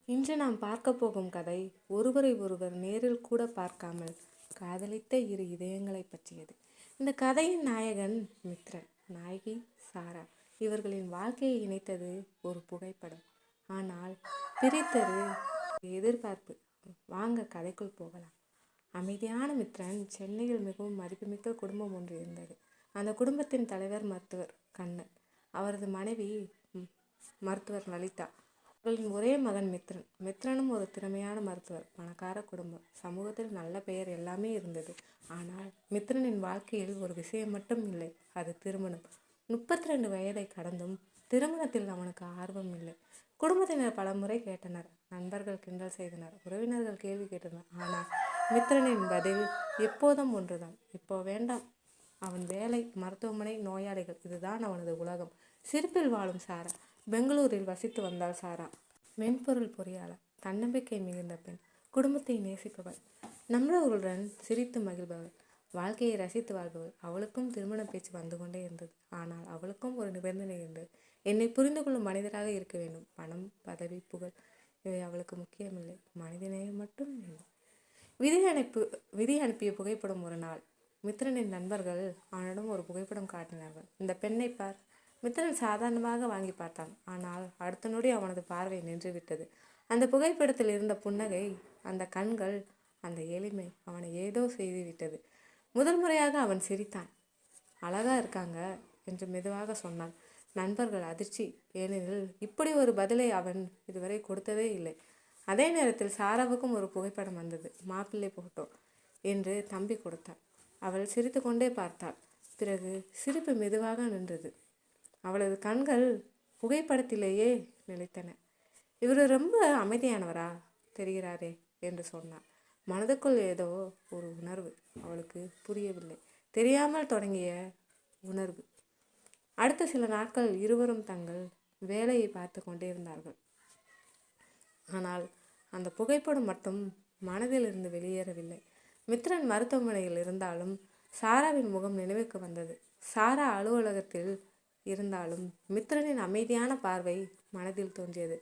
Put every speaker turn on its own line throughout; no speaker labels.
இன்று நாம் பார்க்க போகும் கதை ஒருவரை ஒருவர் நேரில் கூட பார்க்காமல் காதலித்த இரு இதயங்களை பற்றியது. இந்த கதையின் நாயகன் மித்ரன், நாயகி சாரா. இவர்களின் வாழ்க்கையை இணைத்தது ஒரு புகைப்படம், ஆனால் பிரித்தது எதிர்பார்ப்பு. வாங்க கதைக்குள் போகலாம். அமைதியான மித்ரன் சென்னையில் மிகவும் மதிப்புமிக்க குடும்பம் ஒன்று இருந்தது. அந்த குடும்பத்தின் தலைவர் மருத்துவர் கண்ணன், அவரது மனைவி மருத்துவர் லலிதா. அவர்களின் ஒரே மகன் மித்ரன். மித்ரனும் ஒரு திறமையான மருத்துவர். பணக்கார குடும்பம், சமூகத்தில் நல்ல பெயர், எல்லாமே இருந்தது. ஆனால் மித்ரனின் வாழ்க்கையில் ஒரு விஷயம் மட்டும் இல்லை, அது திருமணம். 32 வயதை கடந்தும் திருமணத்தில் அவனுக்கு ஆர்வம் இல்லை. குடும்பத்தினர் பல முறை கேட்டனர், நண்பர்கள் கிண்டல் செய்தனர், உறவினர்கள் கேள்வி கேட்டனர். ஆனால் மித்ரனின் பதில் எப்போதும் ஒன்றுதான், இப்போ வேண்டாம். அவன் வேலை, மருத்துவமனை, நோயாளிகள், இதுதான் அவனது உலகம். சிரிப்பில் வாழும் சாரா. பெங்களூரில் வசித்து வந்தாள் சாரா. மென்பொருள் பொறியாளர், தன்னம்பிக்கை மிகுந்த பெண், குடும்பத்தை நேசிப்பவள், நம்மளவர்களுடன் சிரித்து மகிழ்பவள், வாழ்க்கையை ரசித்து வாழ்பவள். அவளுக்கும் திருமண பேச்சு வந்து கொண்டே இருந்தது. ஆனால் அவளுக்கும் ஒரு நிபந்தனை இருந்தது. என்னை புரிந்து கொள்ளும் மனிதராக இருக்க வேண்டும். பணம், பதவி, புகழ் இவை அவளுக்கு முக்கியமில்லை, மனிதநேயம் மட்டும் வேண்டும். விதி அனுப்பிய புகைப்படம். ஒரு நாள் மித்ரனின் நண்பர்கள் அவனிடம் ஒரு புகைப்படம் காட்டினார்கள். இந்த பெண்ணை பார். மித்ரன் சாதாரணமாக வாங்கி பார்த்தான். ஆனால் அடுத்த நொடி அவனது பார்வை நின்றுவிட்டது. அந்த புகைப்படத்தில் இருந்த புன்னகை, அந்த கண்கள், அந்த எளிமை அவனை ஏதோ செய்துவிட்டது. முதல் முறையாக அவன் சிரித்தான். அழகா இருக்காங்க என்று மெதுவாக சொன்னான். நண்பர்கள் அதிர்ச்சி, ஏனெனில் இப்படி ஒரு பதிலை அவன் இதுவரை கொடுத்ததே இல்லை. அதே நேரத்தில் சாராவுக்கும் ஒரு புகைப்படம் வந்தது. மாப்பிள்ளை போட்டோ என்று தம்பி கொடுத்தான். அவள் சிரித்து கொண்டே பார்த்தாள். பிறகு சிரிப்பு மெதுவாக நின்றது. அவளது கண்கள் புகைப்படத்திலேயே நிலைத்தன. இவர் ரொம்ப அமைதியானவரா தெரிகிறாரே என்று சொன்னார். மனதுக்குள் ஏதோ ஒரு உணர்வு, அவளுக்கு புரியவில்லை. தெரியாமல் தொடங்கிய உணர்வு. அடுத்த சில நாட்கள் இருவரும் தங்கள் வேலையை பார்த்து கொண்டிருந்தார்கள். ஆனால் அந்த புகைப்படம் மட்டும் மனதிலிருந்து வெளியேறவில்லை. மித்ரன் மருத்துவமனையில் இருந்தாலும் சாராவின் முகம் நினைவுக்கு வந்தது. சாரா அலுவலகத்தில் இருந்தாலும் மித்ரனின் அமைதியான பார்வை மனதில் தோன்றியது.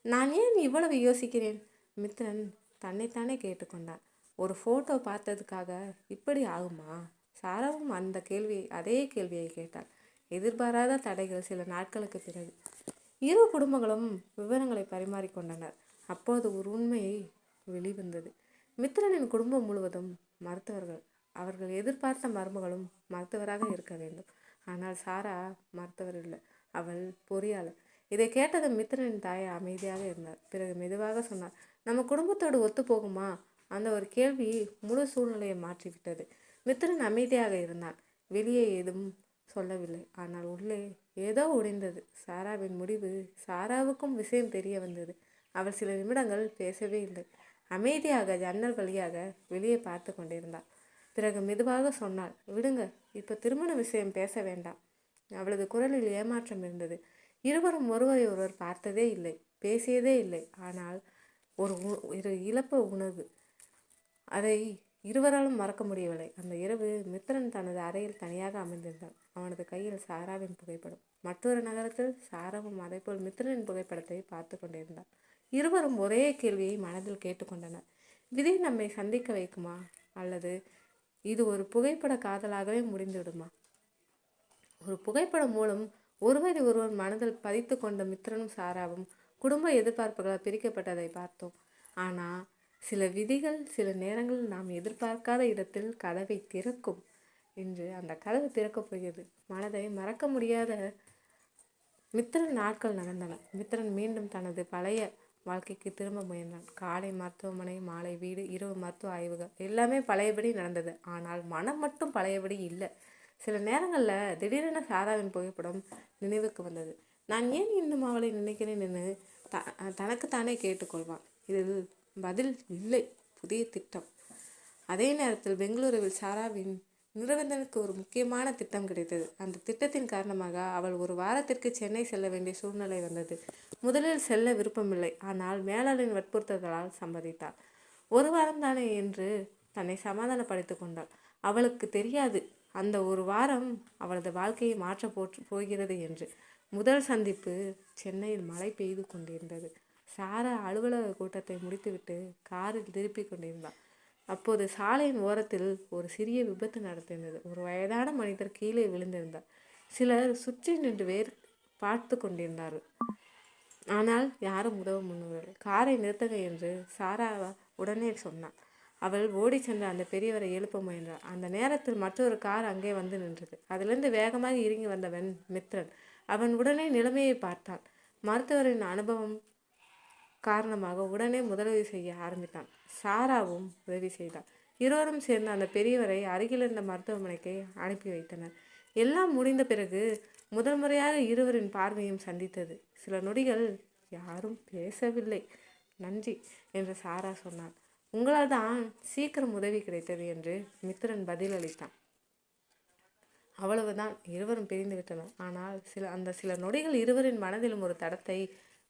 நான் ஏன் இவ்வளவு யோசிக்கிறேன்? மித்ரன் தன்னைத்தானே கேட்டுக்கொண்டான். ஒரு ஃபோட்டோ பார்த்ததுக்காக இப்படி ஆகுமா? சாராவும் அதே கேள்வியை கேட்டாள். எதிர்பாராத தடைகள். சில நாட்களுக்கு பிறகு இரு குடும்பங்களும் விவரங்களை பரிமாறிக்கொண்டனர். அப்போது ஒரு உண்மையை வெளிவந்தது. மித்ரனின் குடும்பம் முழுவதும் மருத்துவர்கள். அவர்கள் எதிர்பார்த்த மருமகளும் மருத்துவராக இருக்க வேண்டும். ஆனால் சாரா மருத்துவர் இல்லை, அவள் பொறியாளர். இதை கேட்டது மித்ரனின் தாய் அமைதியாக இருந்தார். பிறகு மெதுவாக சொன்னார், நம்ம குடும்பத்தோடு ஒத்து போகுமா? அந்த ஒரு கேள்வி முழு சூழ்நிலையை மாற்றிவிட்டது. மித்ரன் அமைதியாக இருந்தான். வெளியே எதுவும் சொல்லவில்லை. ஆனால் உள்ளே ஏதோ உடைந்தது. சாராவின் முடிவு. சாராவுக்கும் விஷயம் தெரிய வந்தது. அவள் சில நிமிடங்கள் பேசவே இல்லை. அமைதியாக ஜன்னல் வழியாக வெளியே பார்த்து கொண்டிருந்தாள். பிறகு மெதுவாக சொன்னாள், விடுங்க, இப்போ திருமண விஷயம் பேச வேண்டாம். அவளது குரலில் ஏமாற்றம் இருந்தது. இருவரும் ஒருவரை ஒருவர் பார்த்ததே இல்லை, பேசியதே இல்லை. ஆனால் ஒரு இழப்பு உணர்வு, அதை இருவராலும் மறக்க முடியவில்லை. அந்த இரவு மித்ரன் தனது அறையில் தனியாக அமர்ந்திருந்தான். அவனது கையில் சாராவின் புகைப்படம். மற்றொரு நகரத்தில் சாராவும் அதேபோல் மித்ரனின் புகைப்படத்தை பார்த்து கொண்டிருந்தார். இருவரும் ஒரே கேள்வியை மனதில் கேட்டுக்கொண்டனர். விதி நம்மை சந்திக்க வைக்குமா, அல்லது இது ஒரு புகைப்பட காதலாகவே முடிந்துவிடுமா? ஒரு புகைப்படம் மூலம் ஒருவரை ஒருவர் மனதில் பதித்து கொண்ட மித்ரனும் சாராவும் குடும்ப எதிர்பார்ப்புகளால் பிரிக்கப்பட்டதை பார்த்தோம். ஆனால் சில விதிகள் சில நேரங்களில் நாம் எதிர்பார்க்காத இடத்தில் கதவை திறக்கும். இன்று அந்த கதவு திறக்கப் போகிறது. மனதை மறக்க முடியாத மித்ரன் நாட்கள் நடந்தன. மித்ரன் மீண்டும் தனது பழைய வாழ்க்கைக்கு திரும்ப முயன்றான். காலை மருத்துவமனை, மாலை வீடு, இரவு மருத்துவ ஆய்வுகள், எல்லாமே பழையபடி நடந்தது. ஆனால் மனம் மட்டும் பழையபடி இல்லை. சில நேரங்களில் திடீரென சாராவின் புகைப்படம் நினைவுக்கு வந்தது. நான் ஏன் இன்னும் அவளை நினைக்கிறேன் என்று தனக்குத்தானே கேட்டுக்கொள்வான். இதில் பதில் இல்லை. புதிய திட்டம். அதே நேரத்தில் பெங்களூருவில் சாராவின் நிறுவனத்திற்கு ஒரு முக்கியமான திட்டம் கிடைத்தது. அந்த திட்டத்தின் காரணமாக அவள் ஒரு வாரத்திற்கு சென்னை செல்ல வேண்டிய சூழ்நிலை வந்தது. முதலில் செல்ல விருப்பமில்லை. ஆனால் மேலாளரின் வற்புறுத்தலால் சம்மதித்தாள். ஒரு வாரம் தானே என்று தன்னை சமாதானப்படுத்தி கொண்டாள். அவளுக்கு தெரியாது அந்த ஒரு வாரம் அவளது வாழ்க்கையை மாற்ற போகிறது என்று. முதல் சந்திப்பு. சென்னையில் மழை பெய்து கொண்டிருந்தது. சாரா அலுவலக கூட்டத்தை முடித்துவிட்டு காரில் திருப்பி கொண்டிருந்தாள். அப்போது சாலையின் ஓரத்தில் ஒரு சிறிய விபத்து நடந்திருந்தது. ஒரு வயதான மனிதர் கீழே விழுந்திருந்தார். சிலர் சுற்றி நின்று வேறு பார்த்து கொண்டிருந்தார்கள். ஆனால் யாரும் உதவ முன்வரவில்லை. காரை நிறுத்துக என்று சாரா உடனே சொன்னாள். அவள் ஓடி சென்று அந்த பெரியவரை எழுப்ப முயன்றாள். அந்த நேரத்தில் மற்றொரு கார் அங்கே வந்து நின்றது. அதிலிருந்து வேகமாக இறங்கி வந்தவன் மித்ரன். அவன் உடனே நிலைமையை பார்த்தான். மருத்துவரின் அனுபவம் காரணமாக உடனே முதலுதவி செய்ய ஆரம்பித்தான். சாராவும் உதவி செய்தாள். இருவரும் சேர்ந்து அந்த பெரியவரை அருகில் இருந்த மருத்துவமனைக்கு அனுப்பி வைத்தனர். எல்லாம் முடிந்த பிறகு முதல் முறையாக இருவரின் பார்வையும் சந்தித்தது. சில நொடிகள் யாரும் பேசவில்லை. நன்றி என்று சாரா சொன்னாள். உங்களால் தான் சீக்கிரம் உதவி கிடைத்தது என்று மித்ரன் பதிலளித்தான். அவ்வளவுதான், இருவரும் பிரிந்து விட்டனர். ஆனால் சில நொடிகள் இருவரின் மனதிலும் ஒரு தடத்தை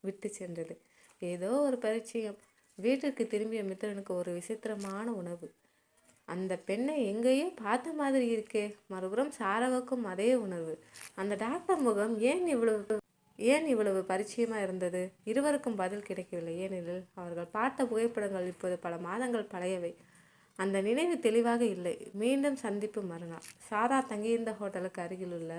விட்டு சென்றது. ஏதோ ஒரு பரிச்சயம். வீட்டிற்கு திரும்பிய மித்ரனுக்கு ஒரு விசித்திரமான உணர்வு. அந்த பெண்ணை எங்கேயோ பார்த்த மாதிரி இருக்கே. மறுபுறம் சாராவுக்கும் அதே உணர்வு. அந்த டாக்டர் முகம் ஏன் இவ்வளவு பரிச்சயமா இருந்தது? இருவருக்கும் பதில் கிடைக்கவில்லை. ஏனெனில் அவர்கள் பார்த்த புகைப்படங்கள் இப்போது பல மாதங்கள் பழையவை. அந்த நினைவு தெளிவாக இல்லை. மீண்டும் சந்திப்பு மறுநாள். சாரா தங்கியிருந்த ஹோட்டலுக்கு அருகில் உள்ள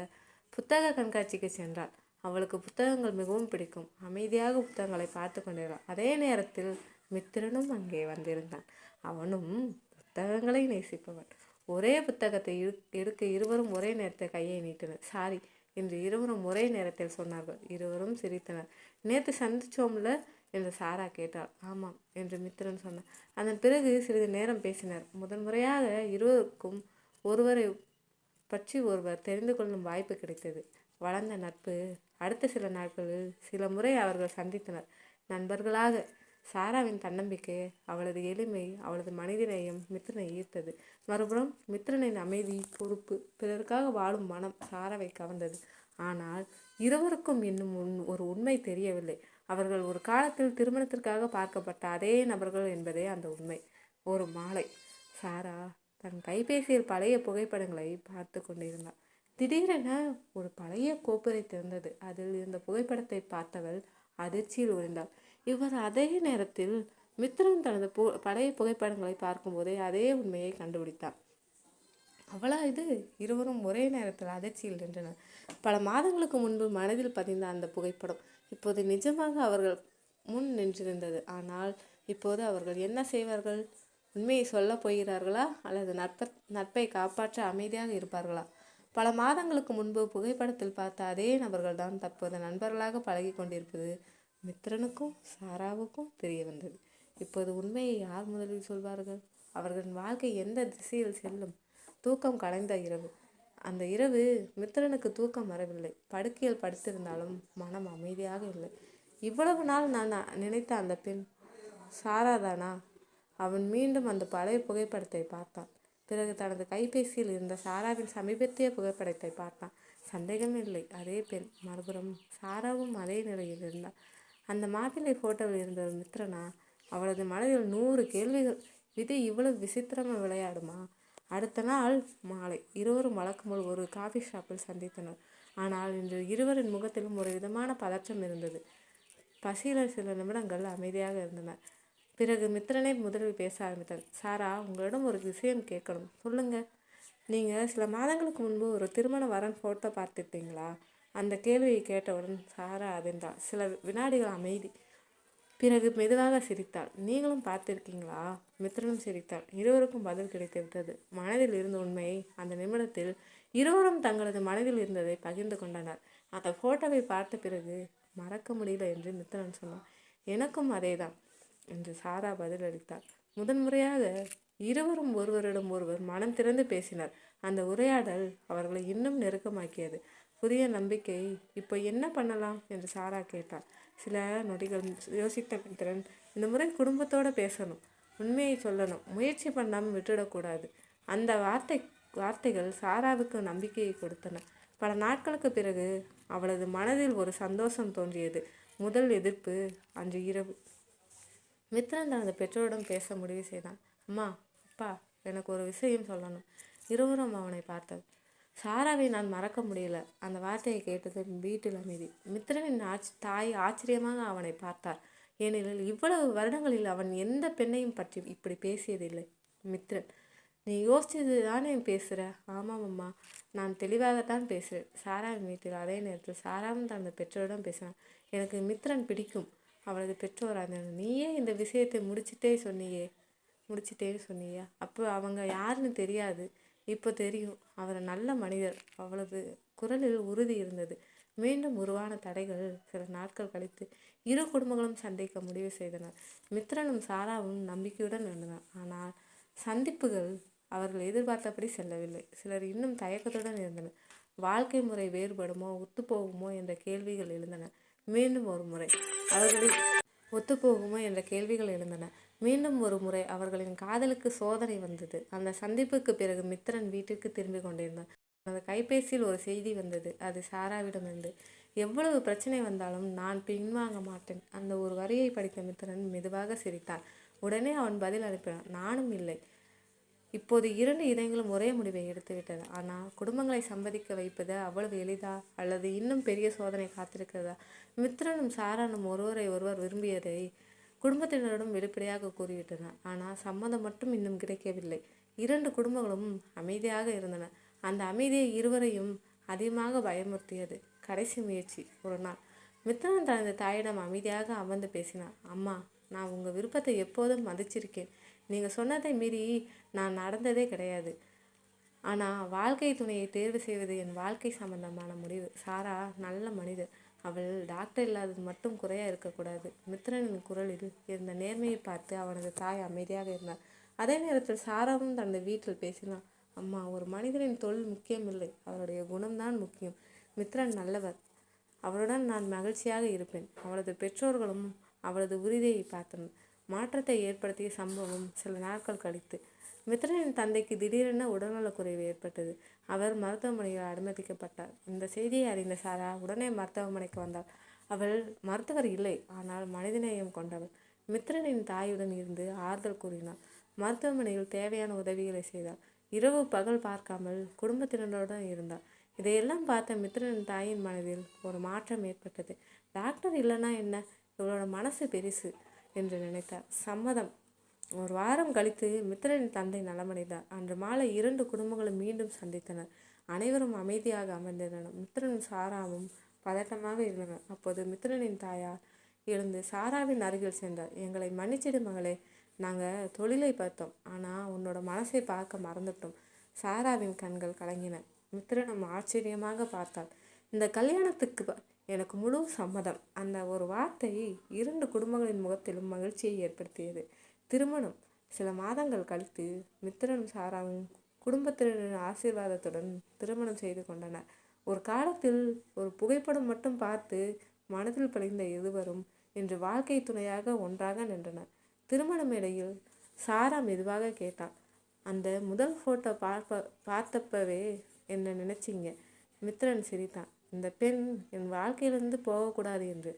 புத்தக கண்காட்சிக்கு சென்றாள். அவளுக்கு புத்தகங்கள் மிகவும் பிடிக்கும். அமைதியாக புத்தகங்களை பார்த்து கொண்டிருந்தாள். அதே நேரத்தில் மித்திரனும் அங்கே வந்திருந்தான். அவனும் புத்தகங்களை நேசிப்பவன். ஒரே புத்தகத்தை எடுக்க இருவரும் ஒரே நேரத்தில் கையை நீட்டினர். சாரி என்று இருவரும் ஒரே நேரத்தில் சொன்னார்கள். இருவரும் சிரித்தனர். நேற்று சந்திச்சோம்ல என்று சாரா கேட்டாள். ஆமாம் என்று மித்திரன் சொன்னார். அதன் பிறகு சிறிது நேரம் பேசினர். முதன்முறையாக இருவருக்கும் ஒருவரை பற்றி ஒருவர் தெரிந்து கொள்ளும் வாய்ப்பு கிடைத்தது. வளர்ந்த நட்பு. அடுத்த சில நாட்களில் சில முறை அவர்கள் சந்தித்தனர். நண்பர்களாக. சாராவின் தன்னம்பிக்கை, அவளது எளிமை, அவளது மனிதநேயம் மித்ரனை ஈர்த்தது. மறுபுறம் மித்ரனின் அமைதி, பொறுப்பு, பிறருக்காக வாழும் மனம் சாராவை கவர்ந்தது. ஆனால் இருவருக்கும் இன்னும் ஒரு உண்மை தெரியவில்லை. அவர்கள் ஒரு காலத்தில் திருமணத்திற்காக பார்க்கப்பட்ட அதே நபர்கள் என்பதே அந்த உண்மை. ஒரு மாலை சாரா தன் கைபேசியில் பழைய புகைப்படங்களை பார்த்து கொண்டிருந்தாள். திடீரென ஒரு பழைய கோப்புரை திறந்தது. அதில் இருந்த புகைப்படத்தை பார்த்தவள் அதிர்ச்சியில் உறைந்தாள். இவர் அதே நேரத்தில் மித்ரன் தனது பழைய புகைப்படங்களை பார்க்கும்போதே அதே உண்மையை கண்டுபிடித்தார். அவளா இது? இருவரும் ஒரே நேரத்தில் அதிர்ச்சியில் நின்றனர். பல மாதங்களுக்கு முன்பு மனதில் பதிந்த அந்த புகைப்படம் இப்போது நிஜமாக அவர்கள் முன் நின்றிருந்தது. ஆனால் இப்போது அவர்கள் என்ன செய்வார்கள்? உண்மையை சொல்ல போகிறார்களா அல்லது நட்பை காப்பாற்ற அமைதியாக இருப்பார்களா? பல மாதங்களுக்கு முன்பு புகைப்படத்தில் பார்த்த அதே நபர்கள்தான் தற்போது நண்பர்களாக பழகி கொண்டிருப்பது மித்ரனுக்கும் சாராவுக்கும் தெரிய வந்தது. இப்போது உண்மையை யார் முதலில் சொல்வார்கள்? அவர்களின் வாழ்க்கை எந்த திசையில் செல்லும்? தூக்கம் கலைந்த இரவு. அந்த இரவு மித்ரனுக்கு தூக்கம் வரவில்லை. படுக்கையில் படுத்திருந்தாலும் மனம் அமைதியாக இல்லை. இவ்வளவு நாள் நான் நினைத்த அந்த பெண் சாராதானா? அவன் மீண்டும் அந்த பழைய புகைப்படத்தை பார்த்தான். பிறகு தனது கைபேசியில் இருந்த சாராவின் சமீபத்திய புகைப்படத்தை பார்த்தான். சந்தேகம் இல்லை, அதே பெண். மறுபுறம் சாராவும் அதே நிலையில் இருந்தாள். அந்த மாப்பிள்ளை போட்டோவில் இருந்த மித்ரனா? அவளது மனதில் 100 கேள்விகள். விதி இவ்வளவு விசித்திரமாக விளையாடுமா? அடுத்த நாள் மாலை இருவரும் வழக்கம்போல் ஒரு காஃபி ஷாப்பில் சந்தித்தனர். ஆனால் இன்று இருவரின் முகத்திலும் ஒரு விதமான பதற்றம் இருந்தது. பசியில் சில நிமிடங்கள் அமைதியாக இருந்தனர். பிறகு மித்ரனை முதலில் பேச ஆரம்பித்தார். சாரா, உங்களிடம் ஒரு விஷயம் கேட்கணும். சொல்லுங்க. நீங்கள் சில மாதங்களுக்கு முன்பு ஒரு திருமண வரன் ஃபோட்டோ பார்த்துருப்பீங்களா? அந்த கேள்வியை கேட்டவுடன் சாரா அதிர்ந்தாள். சில வினாடிகள் அமைதி. பிறகு மெதுவாக சிரித்தாள். நீங்களும் பார்த்திருக்கீங்களா? மித்ரனும் சிரித்தாள். இருவருக்கும் பதில் கிடைத்து விட்டது. மனதில் இருந்த உண்மையை அந்த நிமிடத்தில் இருவரும் தங்களது மனதில் இருந்ததை பகிர்ந்து கொண்டனர். அந்த ஃபோட்டோவை பார்த்த பிறகு மறக்க முடியல என்று மித்ரன் சொன்னார். எனக்கும் அதேதான் என்று சாரா பதிலளித்தார். முதன்முறையாக இருவரும் ஒருவரிடம் ஒருவர் மனம் திறந்து பேசினர். அந்த உரையாடல் அவர்களை இன்னும் நெருக்கமாக்கியது. புதிய நம்பிக்கை. இப்போ என்ன பண்ணலாம் என்று சாரா கேட்டார். சில நொடிகள் யோசித்த மித்ரன், இந்த முறை குடும்பத்தோடு பேசணும், உண்மையை சொல்லணும், முயற்சி பண்ணாமல் விட்டுடக்கூடாது. அந்த வார்த்தைகள் சாராவுக்கு நம்பிக்கையை கொடுத்தன. பல நாட்களுக்கு பிறகு அவளது மனதில் ஒரு சந்தோஷம் தோன்றியது. முதல் எதிர்ப்பு அன்று இரவு. மித்ரன் தனது பெற்றோரிடம் பேச முடிவு செய்தான். அம்மா, அப்பா, எனக்கு ஒரு விஷயம் சொல்லணும். இருவரும் அவனை பார்த்தது. சாராவை நான் மறக்க முடியல. அந்த வார்த்தையை கேட்டது வீட்டில் அமைதி. மித்ரனின் தாய் ஆச்சரியமாக அவனை பார்த்தார். ஏனெனில் இவ்வளவு வருடங்களில் அவன் எந்த பெண்ணையும் பற்றி இப்படி பேசியதில்லை. மித்ரன்: நீ யோசிச்சது தானே பேசுகிற? ஆமாம் அம்மா, நான் தெளிவாகத்தான் பேசுகிறேன். சாராவின் வீட்டில் அதே நேரத்தில் சாராவும் தனது பெற்றோரிடம் பேசினான். எனக்கு மித்ரன் பிடிக்கும். அவளது பெற்றோராக நீயே இந்த விஷயத்தை முடிச்சிட்டேன்னு சொன்னியா? அப்போ அவங்க யாருன்னு தெரியாது. இப்போ தெரியும். அவர் நல்ல மனிதர். அவளது குரலில் உறுதி இருந்தது. மீண்டும் உருவான தடைகள் சில நாட்கள் கழித்து இரு குடும்பங்களும் சந்திக்க முடிவு செய்தனர். மித்ரனும் சாராவும் நம்பிக்கையுடன் இருந்தனர். ஆனால் சந்திப்புகள் அவர்கள் எதிர்பார்த்தபடி செல்லவில்லை. சிலர் இன்னும் தயக்கத்துடன் இருந்தனர். வாழ்க்கை முறை வேறுபடுமோ, ஒத்துப்போகுமோ என்ற கேள்விகள் எழுந்தன. மீண்டும் ஒரு முறை அவர்களின் காதலுக்கு சோதனை வந்தது. அந்த சந்திப்புக்கு பிறகு மித்ரன் வீட்டிற்கு திரும்பி கொண்டிருந்தான். அந்த கைபேசியில் ஒரு செய்தி வந்தது. அது சாராவிடமிருந்து. எவ்வளவு பிரச்சனை வந்தாலும் நான் பின்வாங்க மாட்டேன். அந்த ஒரு வரியை படித்த மித்ரன் மெதுவாக சிரித்தான். உடனே அவன் பதில் அனுப்பினான். நானும் இல்லை. இப்போது 2 இதயங்களும் ஒரே முடிவை எடுத்துவிட்டன. ஆனால் குடும்பங்களை சம்மதிக்க வைப்பது அவ்வளவு எளிதா? அல்லது இன்னும் பெரிய சோதனை காத்திருக்கிறதா? மித்ரனும் சாரானும் ஒருவரை ஒருவர் விரும்பியதை குடும்பத்தினரிடம் வெளிப்படையாக கூறிவிட்டனர். ஆனால் சம்மதம் மட்டும் இன்னும் கிடைக்கவில்லை. 2 குடும்பங்களும் அமைதியாக இருந்தன. அந்த அமைதியை இருவரையும் அதிகமாக பயமுறுத்தியது. கடைசி முயற்சி. ஒரு நாள் மித்ரன் தனது தாயிடம் அமைதியாக அமர்ந்து பேசினார். அம்மா, நான் உங்கள் விருப்பத்தை எப்போதும் மதிச்சிருக்கேன். நீங்கள் சொன்னதை மீறி நான் நடந்ததே கிடையாது. ஆனால் வாழ்க்கை துணையை தேர்வு செய்வது என் வாழ்க்கை சம்பந்தமான முடிவு. சாரா நல்ல மனிதர். அவள் டாக்டர் இல்லாதது மட்டும் குறையாக இருக்கக்கூடாது. மித்ரனின் குரலில் இருந்த நேர்மையை பார்த்து அவனது தாய் அமைதியாக இருந்தார். அதே நேரத்தில் சாராவும் தனது வீட்டில் பேசினார். அம்மா, ஒரு மனிதனின் தொழில் முக்கியமில்லை, அவருடைய குணம்தான் முக்கியம். மித்ரன் நல்லவர். அவளுடன் நான் மகிழ்ச்சியாக இருப்பேன். அவளது பெற்றோர்களும் அவளது உறுதியை பார்த்தனர். மாற்றத்தை ஏற்படுத்திய சம்பவம் சில நாட்கள் கழித்து மித்ரனின் தந்தைக்கு திடீரென உடல்நலக்குறைவு ஏற்பட்டது. அவர் மருத்துவமனையில் அனுமதிக்கப்பட்டார். இந்த செய்தியை அறிந்த சாரா உடனே மருத்துவமனைக்கு வந்தாள். அவள் மருத்துவர் இல்லை, ஆனால் மனிதநேயம் கொண்டவள். மித்ரனின் தாயுடன் இருந்து ஆறுதல் கூறினாள். மருத்துவமனையில் தேவையான உதவிகளை செய்தாள். இரவு பகல் பார்க்காமல் குடும்பத்தினருடன் இருந்தாள். இதையெல்லாம் பார்த்த மித்ரனின் தாயின் மனதில் ஒரு மாற்றம் ஏற்பட்டது. டாக்டர் இல்லைன்னா என்ன, இவளோட மனசு பெருசு என்று நினைத்தார். சம்மதம். ஒரு வாரம் கழித்து மித்ரனின் தந்தை நலமடைந்தார். அன்று மாலை 2 குடும்பங்களும் மீண்டும் சந்தித்தனர். அனைவரும் அமைதியாக அமர்ந்திருந்தனர். மித்ரனும் சாராவும் பதட்டமாக இருந்தனர். அப்போது மித்ரனின் தாயார் எழுந்து சாராவின் அருகில் சென்றார். எங்களை மன்னிச்சிடு மகளே, நாங்கள் தொழிலை பார்த்தோம், ஆனால் உன்னோட மனசை பார்க்க மறந்துட்டோம். சாராவின் கண்கள் கலங்கின. மித்ரனும் ஆச்சரியமாக பார்த்தாள். இந்த கல்யாணத்துக்கு எனக்கு முழு சம்மதம். அந்த ஒரு வார்த்தை 2 குடும்பங்களின் முகத்திலும் மகிழ்ச்சியை ஏற்படுத்தியது. திருமணம். சில மாதங்கள் கழித்து மித்ரனும் சாராவும் குடும்பத்தினரின் ஆசீர்வாதத்துடன் திருமணம் செய்து கொண்டனர். ஒரு காலத்தில் ஒரு புகைப்படம் மட்டும் பார்த்து மனதில் பதிந்த இருவரும் இன்று வாழ்க்கை துணையாக ஒன்றாக நின்றனர். திருமண மேடையில் சாரா மெதுவாக கேட்டாள். அந்த முதல் ஃபோட்டோ பார்த்தப்பவே என்ன நினைச்சிங்க? மித்ரன் சிரித்தான். இந்த பெண் என் வாழ்க்கையிலிருந்து போகக்கூடாது என்று.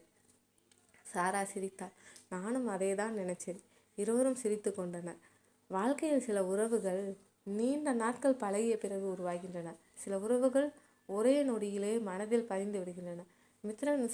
சாரா சிரித்தாள். நானும் அதே தான் நினைச்சேன். இருவரும் சிரித்து கொண்டனர். வாழ்க்கையில் சில உறவுகள் நீண்ட நாட்கள் பழகிய பிறகு உருவாகின்றன. சில உறவுகள் ஒரே நொடியிலே மனதில் பதிந்து விடுகின்றன. மித்ரன்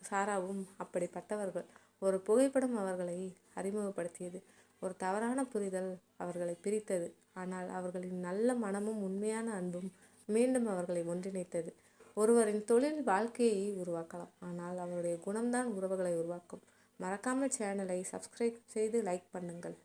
சாராவும் அப்படிப்பட்டவர்கள். ஒரு புகைப்படம் அவர்களை அறிமுகப்படுத்தியது. ஒரு தவறான புரிதல் அவர்களை பிரித்தது. ஆனால் அவர்களின் நல்ல மனமும் உண்மையான அன்பும் மீண்டும் அவர்களை ஒன்றிணைத்தது. ஒருவரின் தொழில் வாழ்க்கையை உருவாக்கலாம், ஆனால் அவருடைய குணம்தான் உறவுகளை உருவாக்கும். மறக்காமல் சேனலை சப்ஸ்கிரைப் செய்து லைக் பண்ணுங்கள்.